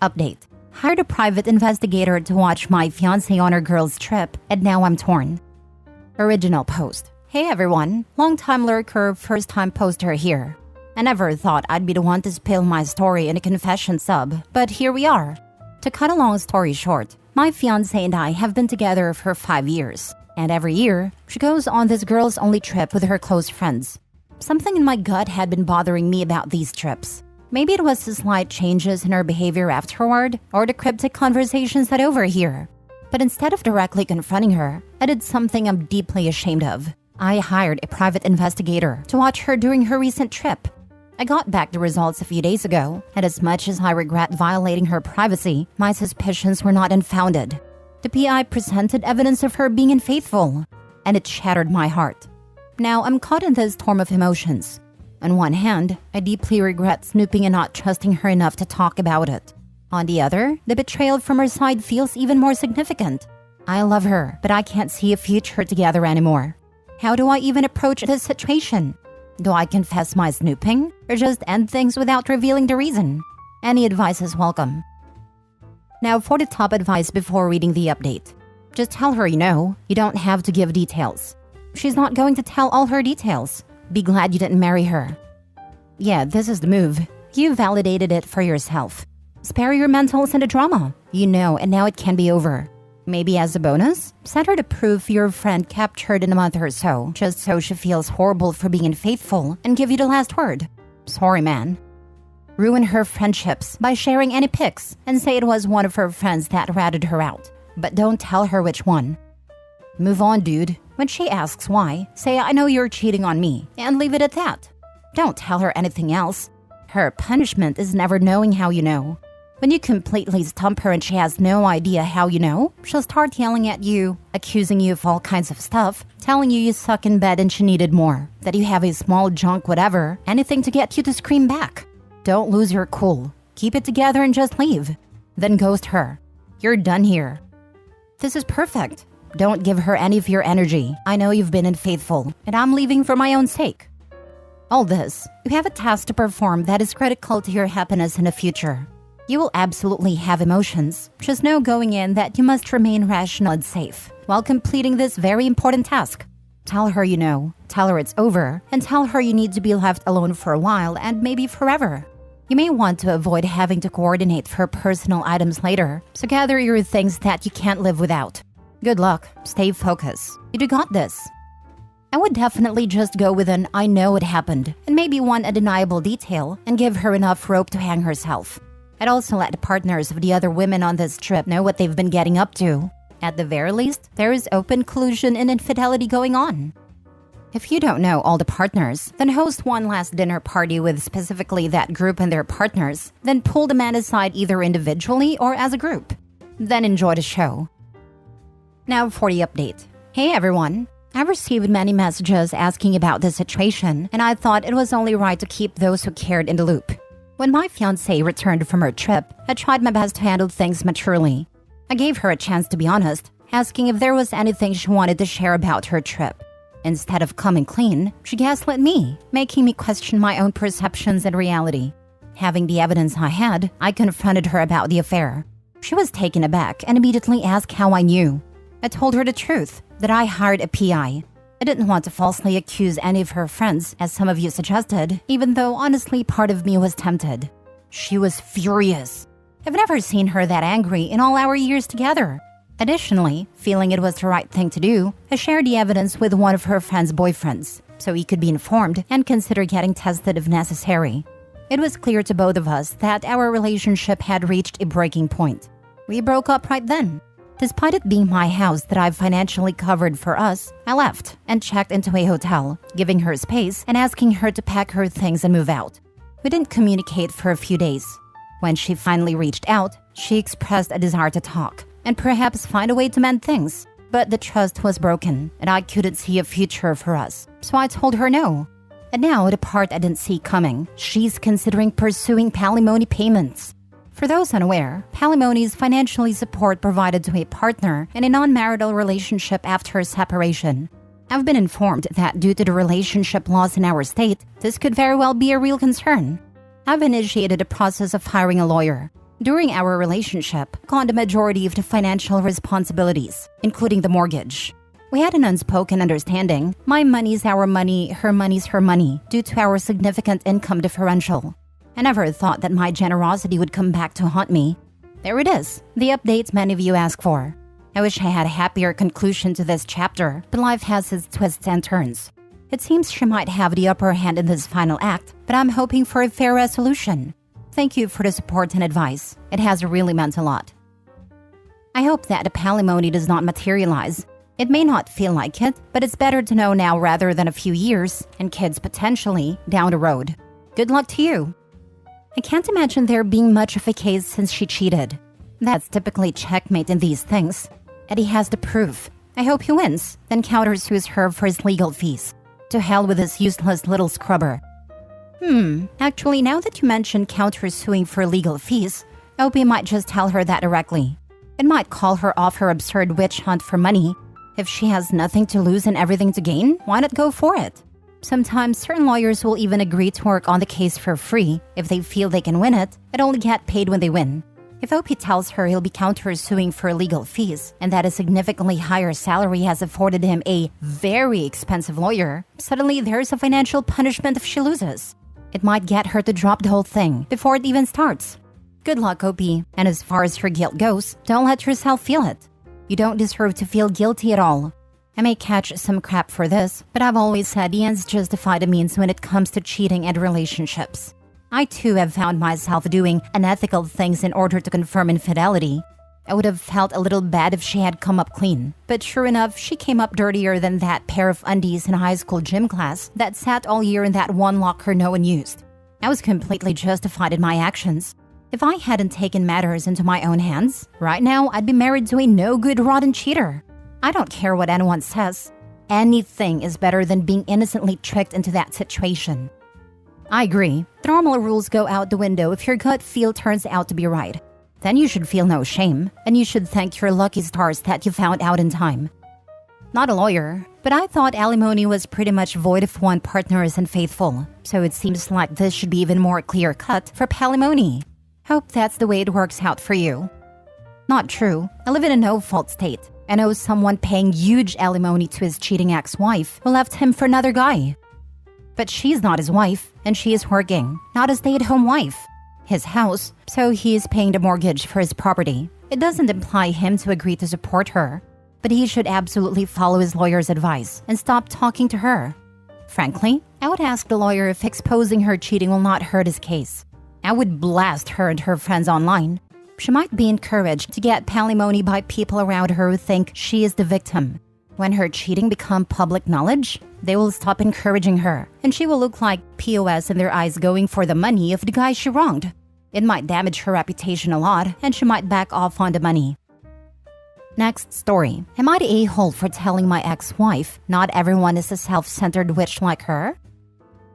Update. Hired a private investigator to watch my fiancé on her girl's trip, and now I'm torn. Original post. Hey everyone, long-time lurker, first-time poster here. I never thought I'd be the one to spill my story in a confession sub, but here we are. To cut a long story short, my fiancé and I have been together for 5 years, and every year, she goes on this girls-only trip with her close friends. Something in my gut had been bothering me about these trips. Maybe it was the slight changes in her behavior afterward, or the cryptic conversations that overhear. But instead of directly confronting her, I did something I'm deeply ashamed of. I hired a private investigator to watch her during her recent trip. I got back the results a few days ago, and as much as I regret violating her privacy, my suspicions were not unfounded. The PI presented evidence of her being unfaithful, and it shattered my heart. Now I'm caught in this storm of emotions. On one hand, I deeply regret snooping and not trusting her enough to talk about it. On the other, the betrayal from her side feels even more significant. I love her, but I can't see a future together anymore. How do I even approach this situation? Do I confess my snooping, or just end things without revealing the reason? Any advice is welcome. Now for the top advice before reading the update. Just tell her you know, you don't have to give details. She's not going to tell all her details. Be glad you didn't marry her. Yeah, this is the move. You validated it for yourself. Spare your mentals and the drama. You know, and now it can be over. Maybe as a bonus, send her the proof your friend captured in a month or so, just so she feels horrible for being unfaithful and give you the last word. Sorry, man. Ruin her friendships by sharing any pics and say it was one of her friends that ratted her out. But don't tell her which one. Move on, dude. When she asks why, say I know you're cheating on me and leave it at that. Don't tell her anything else. Her punishment is never knowing how you know. When you completely stump her and she has no idea how you know, she'll start yelling at you, accusing you of all kinds of stuff, telling you suck in bed and she needed more, that you have a small junk whatever, anything to get you to scream back. Don't lose your cool. Keep it together and just leave. Then ghost her. You're done here. This is perfect. Don't give her any of your energy. I know you've been unfaithful, and I'm leaving for my own sake. All this, you have a task to perform that is critical to your happiness in the future. You will absolutely have emotions. Just know going in that you must remain rational and safe while completing this very important task. Tell her you know, tell her it's over, and tell her you need to be left alone for a while and maybe forever. You may want to avoid having to coordinate for personal items later, so gather your things that you can't live without. Good luck, stay focused. You do got this. I would definitely just go with an I know it happened, and maybe one undeniable detail, and give her enough rope to hang herself. I'd also let the partners of the other women on this trip know what they've been getting up to. At the very least, there is open collusion and infidelity going on. If you don't know all the partners, then host one last dinner party with specifically that group and their partners, then pull the man aside either individually or as a group. Then enjoy the show. Now for the update. Hey everyone! I've received many messages asking about this situation, and I thought it was only right to keep those who cared in the loop. When my fiancée returned from her trip, I tried my best to handle things maturely. I gave her a chance to be honest, asking if there was anything she wanted to share about her trip. Instead of coming clean, she gaslit me, making me question my own perceptions and reality. Having the evidence I had, I confronted her about the affair. She was taken aback and immediately asked how I knew. I told her the truth, that I hired a PI. I didn't want to falsely accuse any of her friends, as some of you suggested, even though honestly part of me was tempted. She was furious. I've never seen her that angry in all our years together. Additionally, feeling it was the right thing to do, I shared the evidence with one of her friend's boyfriends, so he could be informed and consider getting tested if necessary. It was clear to both of us that our relationship had reached a breaking point. We broke up right then. Despite it being my house that I've financially covered for us, I left and checked into a hotel, giving her space and asking her to pack her things and move out. We didn't communicate for a few days. When she finally reached out, she expressed a desire to talk and perhaps find a way to mend things. But the trust was broken and I couldn't see a future for us, so I told her no. And now the part I didn't see coming, she's considering pursuing palimony payments. For those unaware, palimony is financially support provided to a partner in a non-marital relationship after separation. I've been informed that due to the relationship laws in our state, this could very well be a real concern. I've initiated a process of hiring a lawyer. During our relationship, I got the majority of the financial responsibilities, including the mortgage. We had an unspoken understanding. My money's our money, her money's her money, due to our significant income differential. I never thought that my generosity would come back to haunt me. There it is, the updates many of you ask for. I wish I had a happier conclusion to this chapter, but life has its twists and turns. It seems she might have the upper hand in this final act, but I'm hoping for a fair resolution. Thank you for the support and advice. It has really meant a lot. I hope that the palimony does not materialize. It may not feel like it, but it's better to know now rather than a few years, and kids potentially down the road. Good luck to you. I can't imagine there being much of a case since she cheated. That's typically checkmate in these things. Eddie has the proof. I hope he wins, then countersues her for his legal fees. To hell with this useless little scrubber. Actually, now that you mention countersuing for legal fees, Opie might just tell her that directly. It might call her off her absurd witch hunt for money. If she has nothing to lose and everything to gain, why not go for it? Sometimes certain lawyers will even agree to work on the case for free if they feel they can win it and only get paid when they win. If Opie tells her he'll be countersuing for legal fees and that a significantly higher salary has afforded him a very expensive lawyer, suddenly there's a financial punishment if she loses. It might get her to drop the whole thing before it even starts. Good luck, Opie, and as far as her guilt goes, don't let yourself feel it. You don't deserve to feel guilty at all. I may catch some crap for this, but I've always said the ends justify the means when it comes to cheating and relationships. I too have found myself doing unethical things in order to confirm infidelity. I would have felt a little bad if she had come up clean, but sure enough, she came up dirtier than that pair of undies in high school gym class that sat all year in that one locker no one used. I was completely justified in my actions. If I hadn't taken matters into my own hands, right now I'd be married to a no-good rotten cheater. I don't care what anyone says. Anything is better than being innocently tricked into that situation. I agree. The normal rules go out the window if your gut feel turns out to be right. Then you should feel no shame, and you should thank your lucky stars that you found out in time. Not a lawyer, but I thought alimony was pretty much void if one partner isn't faithful, so it seems like this should be even more clear-cut for palimony. Hope that's the way it works out for you. Not true. I live in a no-fault state. I know someone paying huge alimony to his cheating ex-wife who left him for another guy. But she's not his wife, and she is working, not a stay-at-home wife. His house, so he is paying the mortgage for his property. It doesn't imply him to agree to support her, but he should absolutely follow his lawyer's advice and stop talking to her. Frankly, I would ask the lawyer if exposing her cheating will not hurt his case. I would blast her and her friends online. She might be encouraged to get palimony by people around her who think she is the victim. When her cheating becomes public knowledge, they will stop encouraging her, and she will look like POS in their eyes going for the money of the guy she wronged. It might damage her reputation a lot, and she might back off on the money. Next story. Am I the a-hole for telling my ex-wife not everyone is a self-centered witch like her?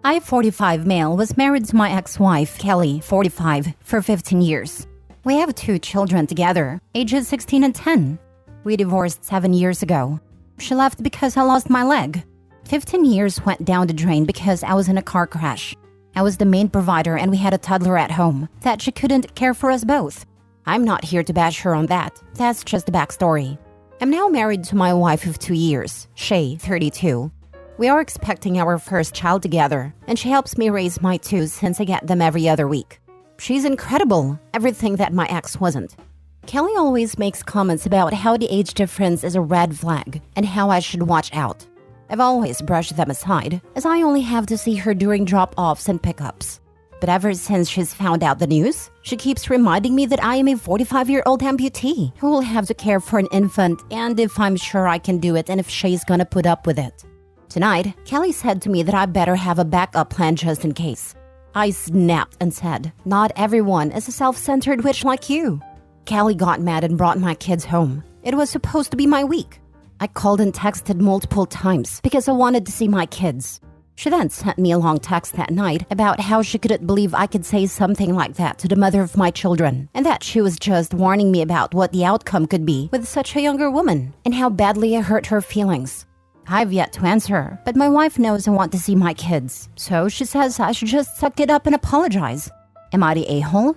I, 45 male, was married to my ex-wife, Kelly, 45, for 15 years. We have 2 children together, ages 16 and 10. We divorced 7 years ago. She left because I lost my leg. 15 years went down the drain because I was in a car crash. I was the main provider and we had a toddler at home that she couldn't care for us both. I'm not here to bash her on that. That's just the backstory. I'm now married to my wife of 2 years, Shay, 32. We are expecting our first child together, and she helps me raise my 2 since I get them every other week. She's incredible, everything that my ex wasn't. Kelly always makes comments about how the age difference is a red flag and how I should watch out. I've always brushed them aside, as I only have to see her during drop-offs and pickups. But ever since she's found out the news, she keeps reminding me that I am a 45-year-old amputee who will have to care for an infant, and if I'm sure I can do it and if she's gonna put up with it. Tonight, Kelly said to me that I better have a backup plan just in case. I snapped and said, "Not everyone is a self-centered witch like you." Kelly got mad and brought my kids home. It was supposed to be my week. I called and texted multiple times because I wanted to see my kids. She then sent me a long text that night about how she couldn't believe I could say something like that to the mother of my children, and that she was just warning me about what the outcome could be with such a younger woman, and how badly I hurt her feelings. I've yet to answer her, but my wife knows I want to see my kids, so she says I should just suck it up and apologize. Am I the a-hole?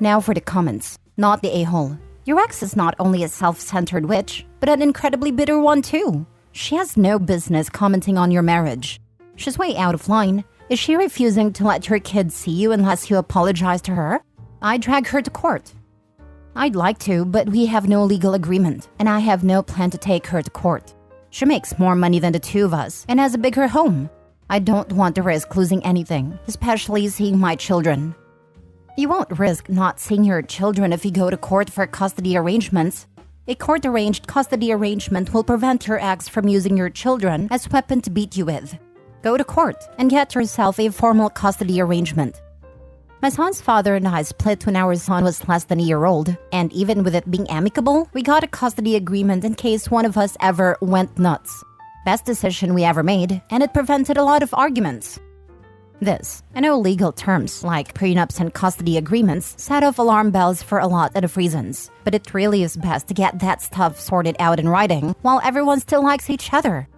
Now for the comments. Not the a-hole. Your ex is not only a self-centered witch, but an incredibly bitter one too. She has no business commenting on your marriage. She's way out of line. Is she refusing to let her kids see you unless you apologize to her? I'd drag her to court. I'd like to, but we have no legal agreement, and I have no plan to take her to court. She makes more money than the two of us and has a bigger home. I don't want to risk losing anything, especially seeing my children. You won't risk not seeing your children if you go to court for custody arrangements. A court-arranged custody arrangement will prevent your ex from using your children as weapon to beat you with. Go to court and get yourself a formal custody arrangement. My son's father and I split when our son was less than a year old, and even with it being amicable, we got a custody agreement in case one of us ever went nuts. Best decision we ever made, and it prevented a lot of arguments. This, I know legal terms like prenups and custody agreements set off alarm bells for a lot of reasons, but it really is best to get that stuff sorted out in writing while everyone still likes each other.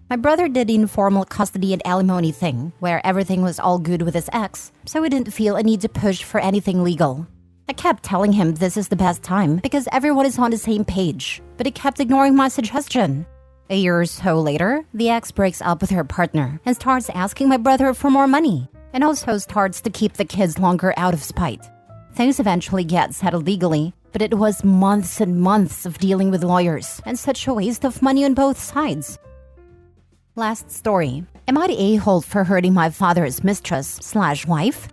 My brother did the informal custody and alimony thing, where everything was all good with his ex, so he didn't feel a need to push for anything legal. I kept telling him this is the best time because everyone is on the same page, but he kept ignoring my suggestion. A year or so later, the ex breaks up with her partner and starts asking my brother for more money, and also starts to keep the kids longer out of spite. Things eventually get settled legally, but it was months and months of dealing with lawyers and such a waste of money on both sides. Last story. Am I the a-hole for hurting my father's mistress/wife?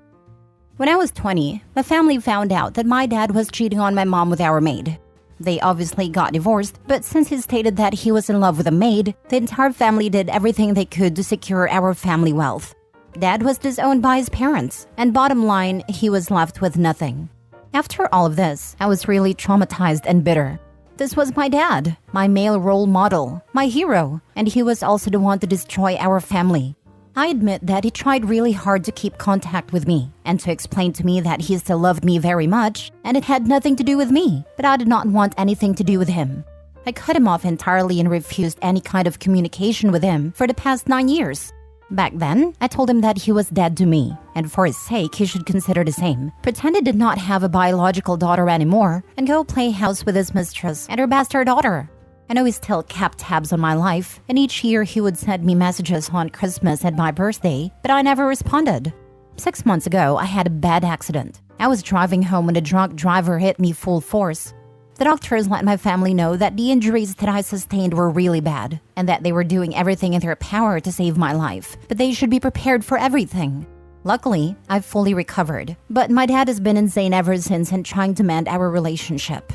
When I was 20, my family found out that my dad was cheating on my mom with our maid. They obviously got divorced, but since he stated that he was in love with a maid, the entire family did everything they could to secure our family wealth. Dad was disowned by his parents, and bottom line, he was left with nothing. After all of this, I was really traumatized and bitter. This was my dad, my male role model, my hero, and he was also the one to destroy our family. I admit that he tried really hard to keep contact with me and to explain to me that he still loved me very much and it had nothing to do with me, but I did not want anything to do with him. I cut him off entirely and refused any kind of communication with him for the past 9 years. Back then, I told him that he was dead to me, and for his sake, he should consider the same. Pretend he did not have a biological daughter anymore, and go play house with his mistress and her bastard daughter. I know he still kept tabs on my life, and each year he would send me messages on Christmas and my birthday, but I never responded. 6 months ago, I had a bad accident. I was driving home when a drunk driver hit me full force. The doctors let my family know that the injuries that I sustained were really bad and that they were doing everything in their power to save my life, but they should be prepared for everything. Luckily, I've fully recovered, but my dad has been insane ever since and trying to mend our relationship.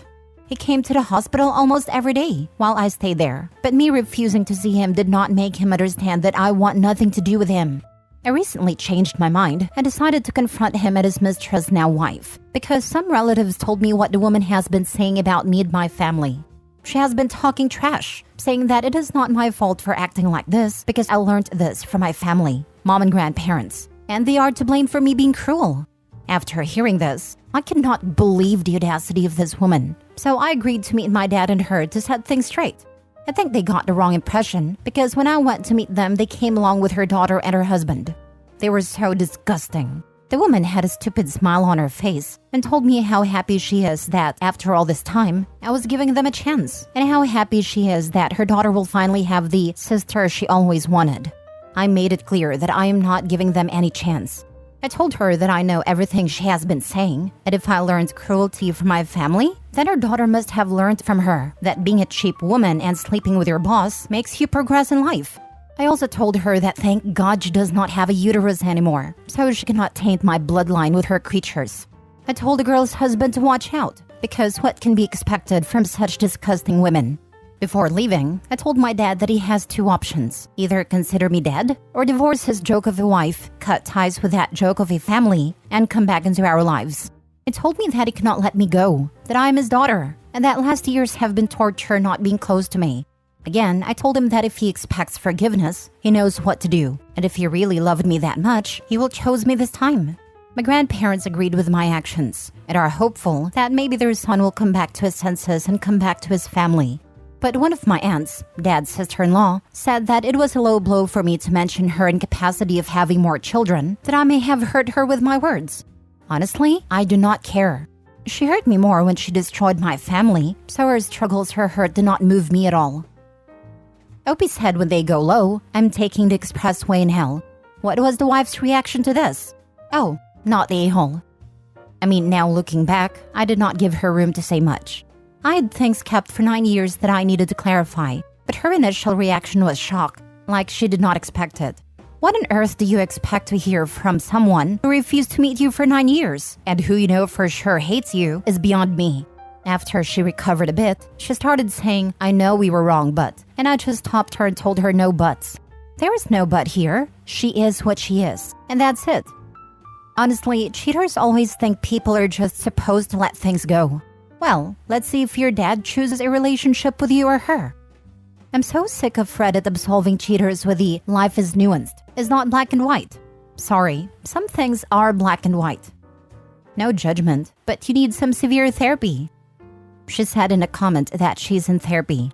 He came to the hospital almost every day while I stayed there, but me refusing to see him did not make him understand that I want nothing to do with him. I recently changed my mind and decided to confront him and his mistress, now wife, because some relatives told me what the woman has been saying about me and my family. She has been talking trash, saying that it is not my fault for acting like this because I learned this from my family, mom and grandparents, and they are to blame for me being cruel. After hearing this, I cannot believe the audacity of this woman, so I agreed to meet my dad and her to set things straight. I think they got the wrong impression because when I went to meet them, they came along with her daughter and her husband. They were so disgusting. The woman had a stupid smile on her face and told me how happy she is that, after all this time, I was giving them a chance, and how happy she is that her daughter will finally have the sister she always wanted. I made it clear that I am not giving them any chance. I told her that I know everything she has been saying, and if I learned cruelty from my family, then her daughter must have learned from her that being a cheap woman and sleeping with your boss makes you progress in life. I also told her that thank God she does not have a uterus anymore, so she cannot taint my bloodline with her creatures. I told the girl's husband to watch out, because what can be expected from such disgusting women? Before leaving, I told my dad that he has two options. Either consider me dead, or divorce his joke of a wife, cut ties with that joke of a family, and come back into our lives. He told me that he cannot let me go, that I am his daughter, and that last years have been torture not being close to me. Again, I told him that if he expects forgiveness, he knows what to do, and if he really loved me that much, he will choose me this time. My grandparents agreed with my actions, and are hopeful that maybe their son will come back to his senses and come back to his family. But one of my aunts, Dad's sister-in-law, said that it was a low blow for me to mention her incapacity of having more children, that I may have hurt her with my words. Honestly, I do not care. She hurt me more when she destroyed my family, so her struggles, her hurt did not move me at all. Opie said when they go low, I'm taking the expressway in hell. What was the wife's reaction to this? Oh, not the a-hole. I mean, now looking back, I did not give her room to say much. I had things kept for 9 years that I needed to clarify, but her initial reaction was shock, like she did not expect it. What on earth do you expect to hear from someone who refused to meet you for 9 years and who you know for sure hates you is beyond me. After she recovered a bit, she started saying, I know we were wrong, but, and I just stopped her and told her no buts. There is no but here. She is what she is, and that's it. Honestly, cheaters always think people are just supposed to let things go. Well, let's see if your dad chooses a relationship with you or her. I'm so sick of Reddit absolving cheaters with the life is nuanced, is not black and white. Sorry, some things are black and white. No judgment, but you need some severe therapy. She said in a comment that she's in therapy.